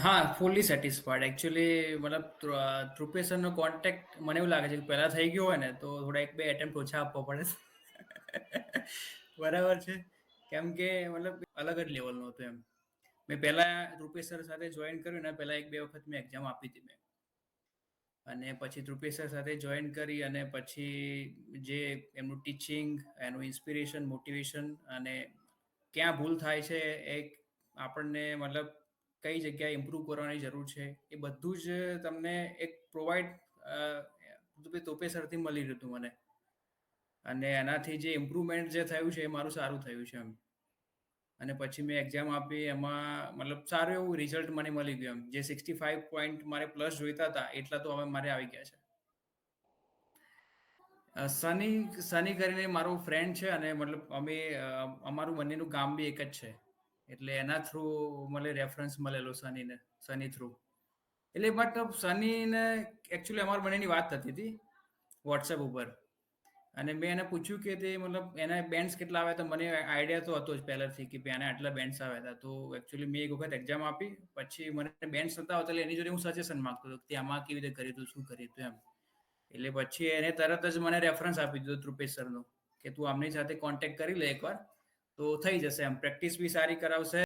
હા, fully satisfied. Actually મતલબ ધ્રુપેશ સરનો contact મને એવું લાગે છે કે પહેલા થઈ ગયો હોય ને, તો થોડા 1-2 એટેમ્પ્ટ ઓછા આપવા પડે. બરાબર છે. કેમ કે મતલબ અલગ જ લેવલનું હતું એમ. મેં પહેલા ધ્રુપેશ સર સાથે જોઈન કર્યું ને, પહેલા 1-2 વખત મેં એક્ઝામ આપી હતી મેં. અને પછી ધ્રુપેશ સર સાથે જોઈન કરી અને પછી જે એમનું ટીચિંગ, એનું ઇન્સ્પિરેશન, મોટિવેશન અને ક્યાં ભૂલ થાય છે, એક આપણને મતલબ કઈ જગ્યાએ ઇમ્પ્રૂવ કરવાની જરૂર છે, એ બધું જ તમને એક પ્રોવાઈડ અ, તોપે સરથી મળી રહ્યું હતું મને. અને એનાથી જે ઇમ્પ્રુવમેન્ટ જે થયું છે, એ મારું સારું થયું છે એમ. અને પછી મેં એક્ઝામ આપી એમાં મતલબ સારું એવું રિઝલ્ટ મને મળી ગયું એમ. જે 65 પોઈન્ટ મારે પ્લસ જોઈતા હતા, એટલા તો હવે મારે આવી ગયા છે. સની સની કરીને મારો ફ્રેન્ડ છે અને મતલબ અમે અમારું બંનેનું ગામ બી એક જ છે. એટલે એના થ્રુ મને રેફરન્સ મળેલો સનીને, સની થ્રુ. એટલે મતલબ સનીને એકચ્યુઅલી અમારા બંનેની વાત થતી હતી વોટ્સએપ ઉપર. અને મેં એને પૂછ્યું કે તે મતલબ એના બેન્ડ્સ કેટલા આવ્યા હતા. મને આઈડિયા તો હતો જ પહેલાથી કે ભઈ આને આટલા બેન્ડ્સ આવ્યા હતા. તો એકચ્યુઅલી મેં એક વખત એક્ઝામ આપી. પછી મને બેન્ડ્સ નતા આવતા એટલે એની જોડે હું સજેશન માંગતો હતો કે આમાં કેવી રીતે કર્યું હતું, શું કર્યું હતું એમ. એટલે પછી એને તરત જ મને રેફરન્સ આપી દીધો ધ્રુપેશ સરનો કે તું આમની સાથે કોન્ટેક્ટ કરી લે એકવાર, તો થઈ જશે એમ. પ્રેક્ટિસ બી સારી કરાવશે